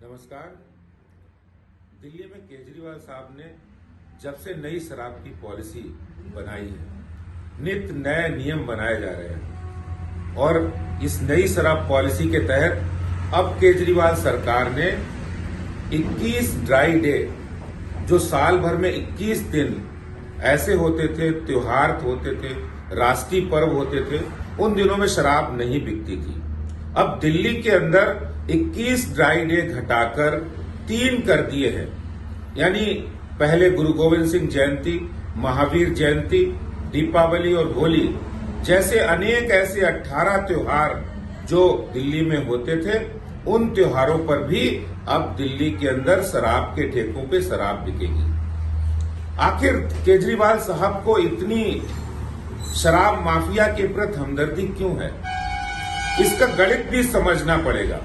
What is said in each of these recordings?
नमस्कार। दिल्ली में केजरीवाल साहब ने जब से नई शराब की पॉलिसी बनाई है, नित्य नए नियम बनाए जा रहे हैं और इस नई शराब पॉलिसी के तहत अब केजरीवाल सरकार ने 21 ड्राई डे, जो साल भर में 21 दिन ऐसे होते थे, त्योहार होते थे, राष्ट्रीय पर्व होते थे, उन दिनों में शराब नहीं बिकती थी। अब दिल्ली के अंदर 21 ड्राई डे घटाकर 3 कर दिए हैं। यानी पहले गुरु गोविंद सिंह जयंती, महावीर जयंती, दीपावली और होली जैसे अनेक ऐसे 18 त्योहार जो दिल्ली में होते थे, उन त्योहारों पर भी अब दिल्ली के अंदर शराब के ठेकों पे शराब बिकेगी। आखिर केजरीवाल साहब को इतनी शराब माफिया के प्रति हमदर्दी क्यों है? इसका गणित भी समझना पड़ेगा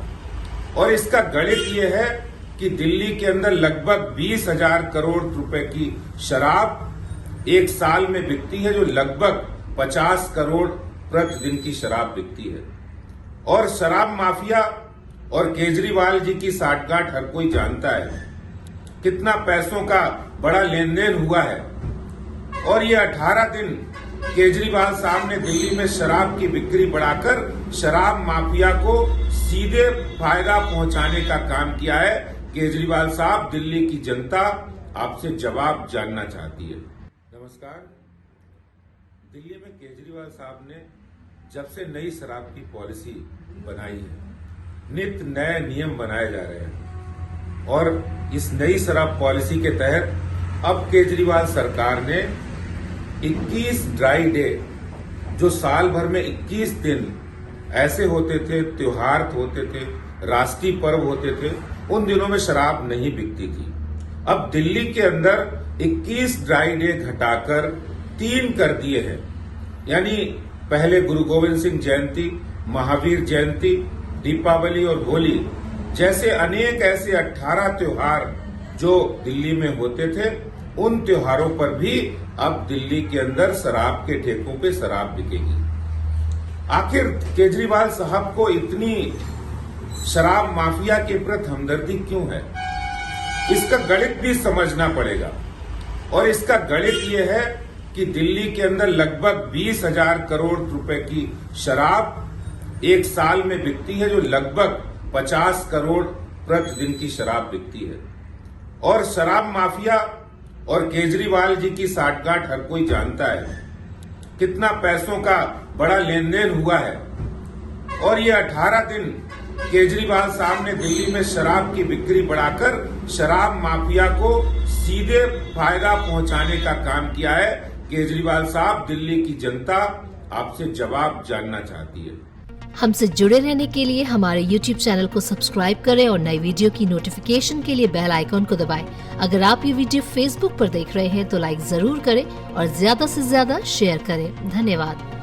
और इसका गणित यह है कि दिल्ली के अंदर लगभग 20,000 करोड़ रुपए की शराब एक साल में बिकती है, जो लगभग 50 करोड़ प्रतिदिन की शराब बिकती है। और शराब माफिया और केजरीवाल जी की साठगांठ हर कोई जानता है, कितना पैसों का बड़ा लेन देन हुआ है। और ये 18 दिन केजरीवाल साहब ने दिल्ली में शराब की बिक्री बढ़ाकर शराब माफिया को सीधे फायदा पहुंचाने का काम किया है। केजरीवाल साहब, दिल्ली की जनता आपसे जवाब जानना चाहती है। नमस्कार। दिल्ली में केजरीवाल साहब ने जब से नई शराब की पॉलिसी बनाई है, नित्य नए नियम बनाए जा रहे हैं और इस नई शराब पॉलिसी के तहत अब केजरीवाल सरकार ने 21 ड्राई डे, जो साल भर में 21 दिन ऐसे होते थे, त्योहार होते थे, राष्ट्रीय पर्व होते थे, उन दिनों में शराब नहीं बिकती थी। अब दिल्ली के अंदर 21 ड्राई डे घटाकर 3 कर दिए हैं। यानी पहले गुरु गोविंद सिंह जयंती, महावीर जयंती, दीपावली और होली जैसे अनेक ऐसे 18 त्योहार जो दिल्ली में होते थे, उन त्योहारों पर भी अब दिल्ली के अंदर शराब के ठेकों पे शराब बिकेगी। आखिर केजरीवाल साहब को इतनी शराब माफिया के प्रति हमदर्दी क्यों है? इसका गणित भी समझना पड़ेगा और इसका गणित यह है कि दिल्ली के अंदर लगभग 20,000 करोड़ रुपए की शराब एक साल में बिकती है, जो लगभग 50 करोड़ प्रतिदिन की शराब बिकती है। और शराब माफिया और केजरीवाल जी की साठगांठ हर कोई जानता है, कितना पैसों का बड़ा लेन देन हुआ है। और ये 18 दिन केजरीवाल साहब ने दिल्ली में शराब की बिक्री बढ़ाकर शराब माफिया को सीधे फायदा पहुंचाने का काम किया है। केजरीवाल साहब, दिल्ली की जनता आपसे जवाब जानना चाहती है। हमसे जुड़े रहने के लिए हमारे YouTube चैनल को सब्सक्राइब करें और नई वीडियो की नोटिफिकेशन के लिए बेल आइकॉन को दबाएं। अगर आप ये वीडियो Facebook पर देख रहे हैं तो लाइक जरूर करें और ज्यादा से ज्यादा शेयर करें। धन्यवाद।